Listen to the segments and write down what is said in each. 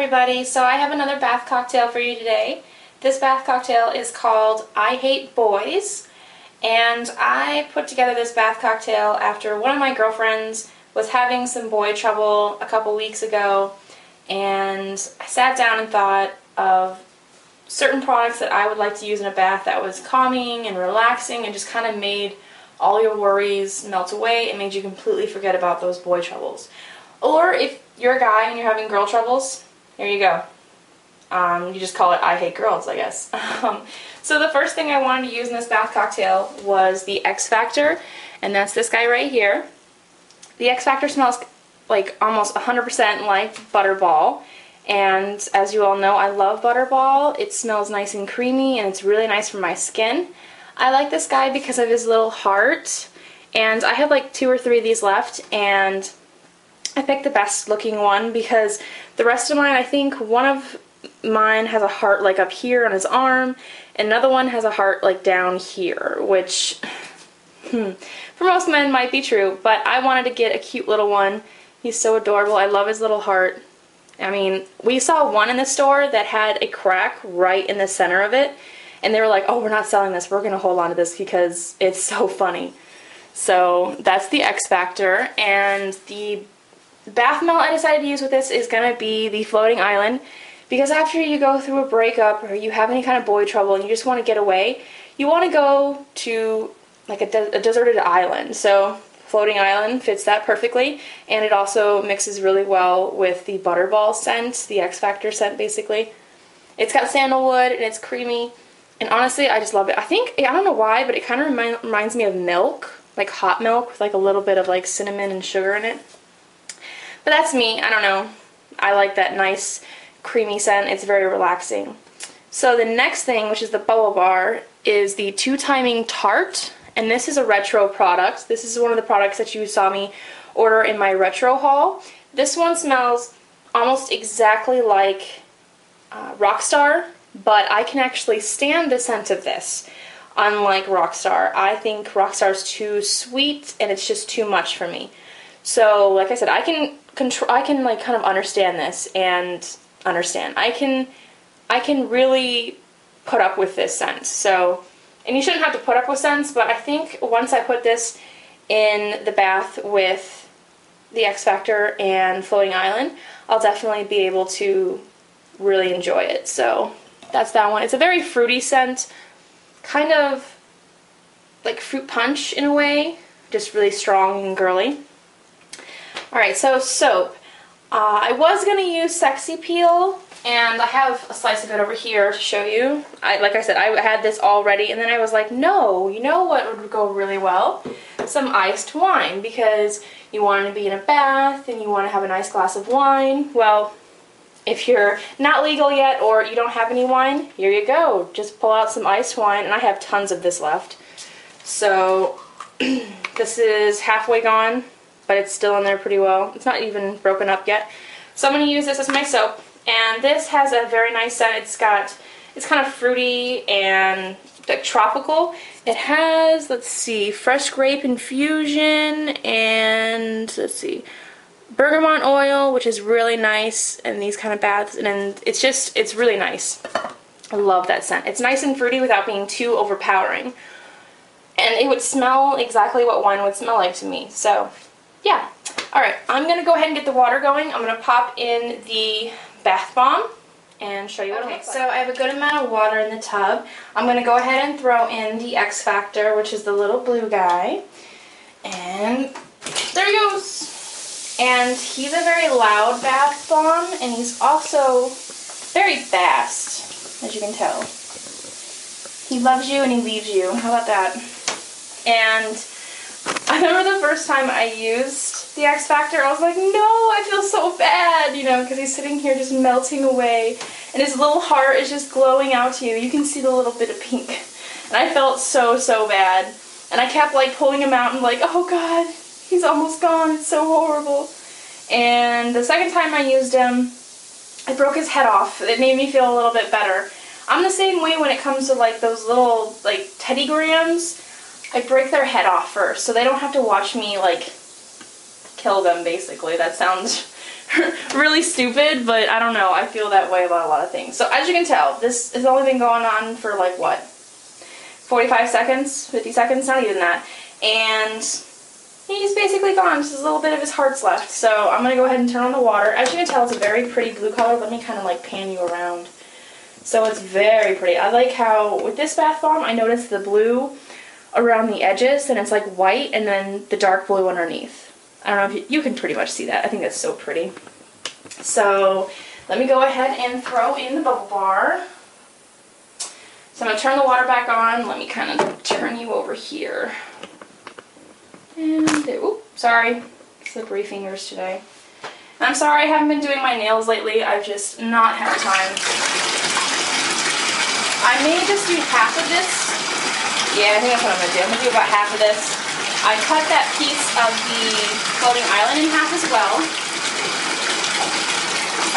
everybody. So I have another bath cocktail for you today. This bath cocktail is called I Hate Boys, and I put together this bath cocktail after one of my girlfriends was having some boy trouble a couple weeks ago, and I sat down and thought of certain products that I would like to use in a bath that was calming and relaxing and just kind of made all your worries melt away and made you completely forget about those boy troubles. Or if you're a guy and you're having girl troubles, here you go. You just call it I Hate Girls, I guess. So the first thing I wanted to use in this bath cocktail was the X Factor, and that's this guy right here. The X Factor smells like almost 100% like Butterball, and as you all know, I love Butterball. It smells nice and creamy, and it's really nice for my skin. I like this guy because of his little heart, and I have like 2 or 3 of these left, and I picked the best looking one because the rest of mine, I think one of mine has a heart like up here on his arm, and another one has a heart like down here, which for most men might be true, but I wanted to get a cute little one. He's so adorable. I love his little heart. I mean, we saw one in the store that had a crack right in the center of it, and they were like, oh, we're not selling this, we're gonna hold on to this because it's so funny. So that's the X Factor, and the bath melt I decided to use with this is going to be the Floating Island, because after you go through a breakup or you have any kind of boy trouble and you just want to get away, you want to go to like a deserted island. So Floating Island fits that perfectly, and it also mixes really well with the Butterball scent, the X Factor scent basically. It's got sandalwood and it's creamy, and honestly I just love it. I don't know why, but it kind of reminds me of milk, like hot milk with like a little bit of like cinnamon and sugar in it. But that's me, I don't know. I like that nice creamy scent. It's very relaxing. So the next thing, which is the Bubble Bar, is the 2-timing tart, and this is a retro product. This is one of the products that you saw me order in my retro haul. This one smells almost exactly like Rockstar, but I can actually stand the scent of this. Unlike Rockstar, I think Rockstar's too sweet and it's just too much for me. So, like I said, I can like kind of understand this and I can really put up with this scent. So, and you shouldn't have to put up with scents, but I think once I put this in the bath with the X Factor and Floating Island, I'll definitely be able to really enjoy it. So, that's that one. It's a very fruity scent, kind of like fruit punch in a way, just really strong and girly. Alright, so soap. I was going to use Sexy Peel, and I have a slice of it over here to show you. Like I said, I had this all ready, and then I was like, no, you know what would go really well? Some iced wine, because you want to be in a bath, and you want to have a nice glass of wine. Well, if you're not legal yet, or you don't have any wine, here you go. Just pull out some iced wine, and I have tons of this left. So, this is halfway gone, but it's still in there pretty well. It's not even broken up yet. So I'm going to use this as my soap, and this has a very nice scent. It's kind of fruity and like tropical. It has, let's see, fresh grape infusion and, let's see, bergamot oil, which is really nice in these kind of baths, and it's really nice. I love that scent. It's nice and fruity without being too overpowering. And it would smell exactly what wine would smell like to me. So, yeah. Alright, I'm going to go ahead and get the water going. I'm going to pop in the bath bomb and show you what it looks like. So I have a good amount of water in the tub. I'm going to go ahead and throw in the X Factor, which is the little blue guy. And there he goes. And he's a very loud bath bomb, and he's also very fast, as you can tell. He loves you and he leaves you. How about that? And I remember the first time I used the X Factor, I was like, no, I feel so bad, you know, because he's sitting here just melting away, and his little heart is just glowing out to you. You can see the little bit of pink. And I felt so, so bad. And I kept, like, pulling him out and like, oh god, he's almost gone, it's so horrible. And the second time I used him, I broke his head off. It made me feel a little bit better. I'm the same way when it comes to, like, those little, like, Teddy Grahams. I break their head off first, so they don't have to watch me, like, kill them, basically. That sounds really stupid, but I don't know. I feel that way about a lot of things. So as you can tell, this has only been going on for like what? 45 seconds? 50 seconds? Not even that. And he's basically gone. Just a little bit of his heart's left. So I'm going to go ahead and turn on the water. As you can tell, it's a very pretty blue color. Let me kind of like pan you around. So it's very pretty. I like how with this bath bomb, I noticed the blue around the edges, and it's like white, and then the dark blue underneath. I don't know if you can pretty much see that. I think that's so pretty. So let me go ahead and throw in the bubble bar. So I'm going to turn the water back on. Let me kind of turn you over here. And, oops, sorry, slippery fingers today. And I'm sorry I haven't been doing my nails lately. I've just not had time. I may just do half of this. Yeah, I think that's what I'm going to do. I'm going to do about half of this. I cut that piece of the floating island in half as well.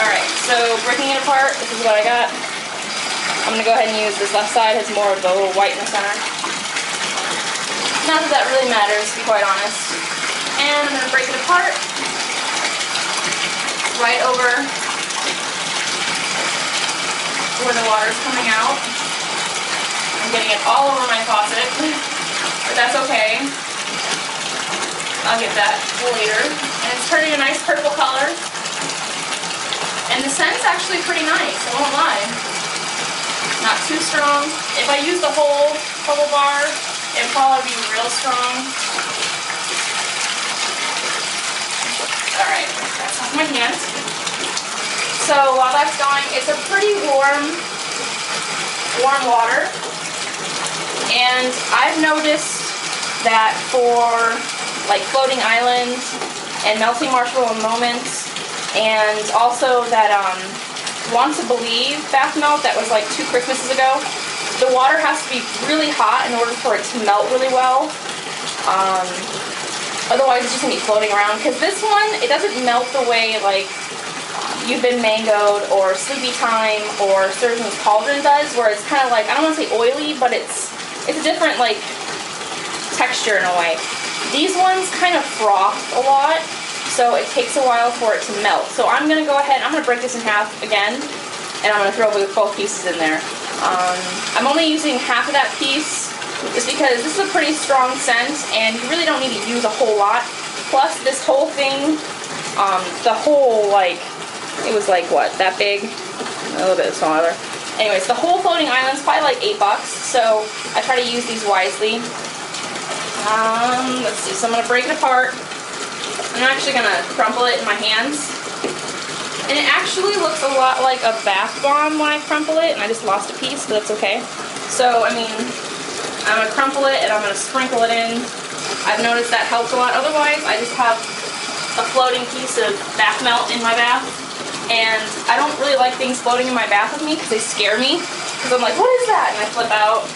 Alright, so breaking it apart, this is what I got. I'm going to go ahead and use this left side. It has more of the little white in the center. Not that that really matters, to be quite honest. And I'm going to break it apart. Right over where the water's coming out. I'm getting it all over my faucet, but that's okay. I'll get that later. And it's turning a nice purple color. And the scent's actually pretty nice, I won't lie. Not too strong. If I use the whole bubble bar, it'd probably be real strong. Alright, that's off my hands. So while that's going, it's a pretty warm water. And I've noticed that for like floating islands and melting marshmallow moments, and also that Want to Believe bath melt that was like 2 Christmases ago, the water has to be really hot in order for it to melt really well. Otherwise it's just going to be floating around, because this one, it doesn't melt the way like You've Been Mangoed or Sleepy Time or Surgeon's Cauldron does, where it's kind of like, I don't want to say oily, but it's a different like texture in a way. These ones kind of froth a lot, so it takes a while for it to melt. So I'm going to go ahead, I'm going to break this in half again, and I'm going to throw both pieces in there. I'm only using half of that piece just because this is a pretty strong scent, and you really don't need to use a whole lot. Plus, this whole thing, the whole, like, it was like, what, that big? A little bit smaller. Anyways, the whole floating island's probably like $8, so I try to use these wisely. Let's see, so I'm going to break it apart. I'm actually going to crumple it in my hands. And it actually looks a lot like a bath bomb when I crumple it, and I just lost a piece, but that's okay. So, I mean, I'm going to crumple it and I'm going to sprinkle it in. I've noticed that helps a lot. Otherwise, I just have a floating piece of bath melt in my bath. And I don't really like things floating in my bath with me because they scare me. Because I'm like, what is that? And I flip out.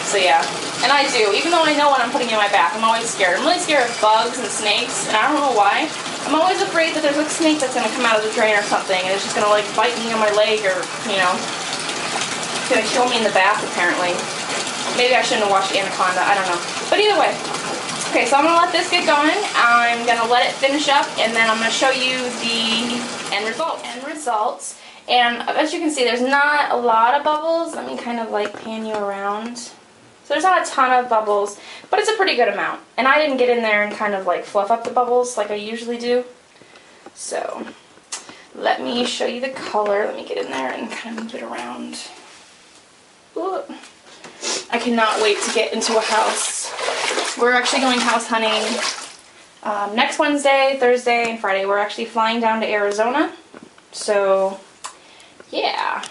So yeah. And I do. Even though I know what I'm putting in my bath, I'm always scared. I'm really scared of bugs and snakes, and I don't know why. I'm always afraid that there's a snake that's going to come out of the drain or something, and it's just going to like bite me on my leg, or, you know, it's going to kill me in the bath apparently. Maybe I shouldn't have watched Anaconda. I don't know. But either way. Okay, so I'm going to let this get going. I'm going to let it finish up, and then I'm going to show you the end results. And as you can see, there's not a lot of bubbles. Let me kind of like pan you around. So there's not a ton of bubbles, but it's a pretty good amount. And I didn't get in there and kind of like fluff up the bubbles like I usually do. So let me show you the color. Let me get in there and kind of move it around. Ooh. I cannot wait to get into a house. We're actually going house hunting next Wednesday, Thursday, and Friday. We're actually flying down to Arizona. So yeah,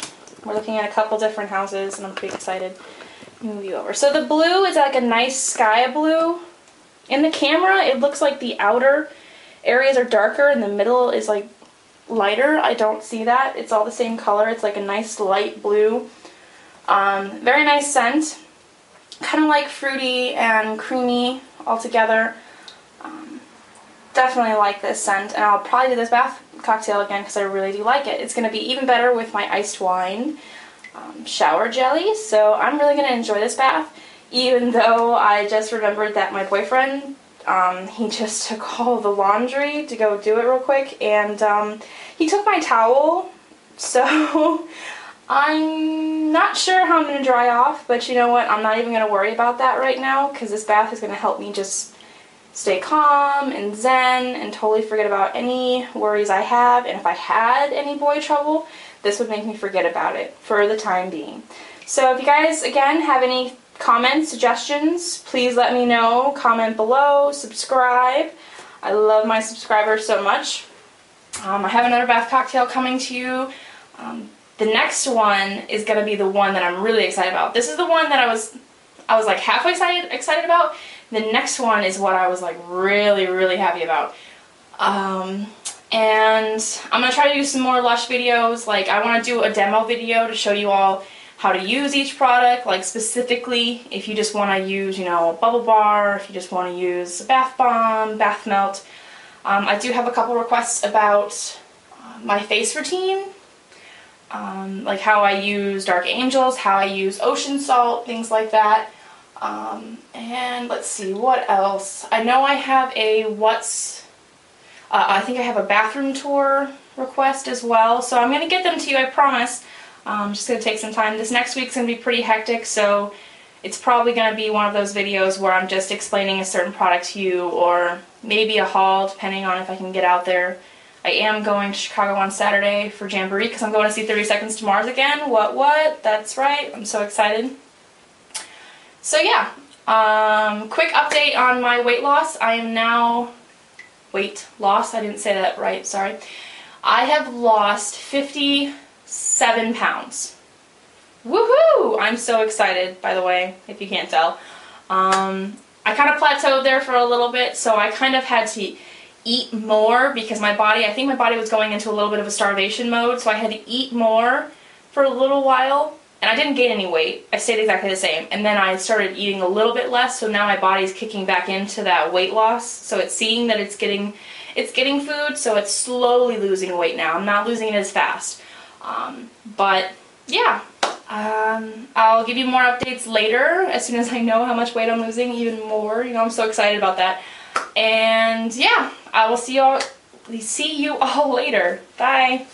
we're looking at a couple different houses, and I'm pretty excited. Move you over. So the blue is like a nice sky blue. In the camera, it looks like the outer areas are darker and the middle is like lighter. I don't see that. It's all the same color. It's like a nice light blue. Very nice scent. Kind of like fruity and creamy all together. Definitely like this scent, and I'll probably do this bath cocktail again because I really do like it. It's going to be even better with my iced wine. Shower jelly, so I'm really going to enjoy this bath, even though I just remembered that my boyfriend He just took all the laundry to go do it real quick, and he took my towel, so I'm not sure how I'm going to dry off, but you know what, I'm not even going to worry about that right now, because this bath is going to help me just stay calm and zen and totally forget about any worries I have, and if I had any boy trouble, this would make me forget about it for the time being. So if you guys, again, have any comments, suggestions, please let me know. Comment below, subscribe. I love my subscribers so much. I have another bath cocktail coming to you. The next one is going to be the one that I'm really excited about. This is the one that I was like halfway excited about. The next one is what I was like really happy about. And I'm going to try to do some more Lush videos. Like, I want to do a demo video to show you all how to use each product, like specifically if you just want to use, you know, a bubble bar, if you just want to use a bath bomb, bath melt. I do have a couple requests about my face routine, like how I use Dark Angels, how I use ocean salt, things like that. And let's see, what else? I know I have a I think I have a bathroom tour request as well, so I'm going to get them to you, I promise. Just going to take some time. This next week's going to be pretty hectic, so it's probably going to be one of those videos where I'm just explaining a certain product to you, or maybe a haul, depending on if I can get out there. I am going to Chicago on Saturday for Jamboree, because I'm going to see 30 Seconds to Mars again. What? That's right. I'm so excited. So yeah, quick update on my weight loss. I am now... Weight loss? I didn't say that right, sorry. I have lost 57 pounds. Woohoo! I'm so excited, by the way, if you can't tell. I kind of plateaued there for a little bit, so I kind of had to eat more because I think my body was going into a little bit of a starvation mode, so I had to eat more for a little while, and I didn't gain any weight. I stayed exactly the same, and then I started eating a little bit less, so now my body's kicking back into that weight loss, so it's seeing that it's getting food, so it's slowly losing weight now. I'm not losing it as fast. But yeah, I'll give you more updates later as soon as I know how much weight I'm losing, even more. You know, I'm so excited about that. And yeah, I will see you all later. Bye.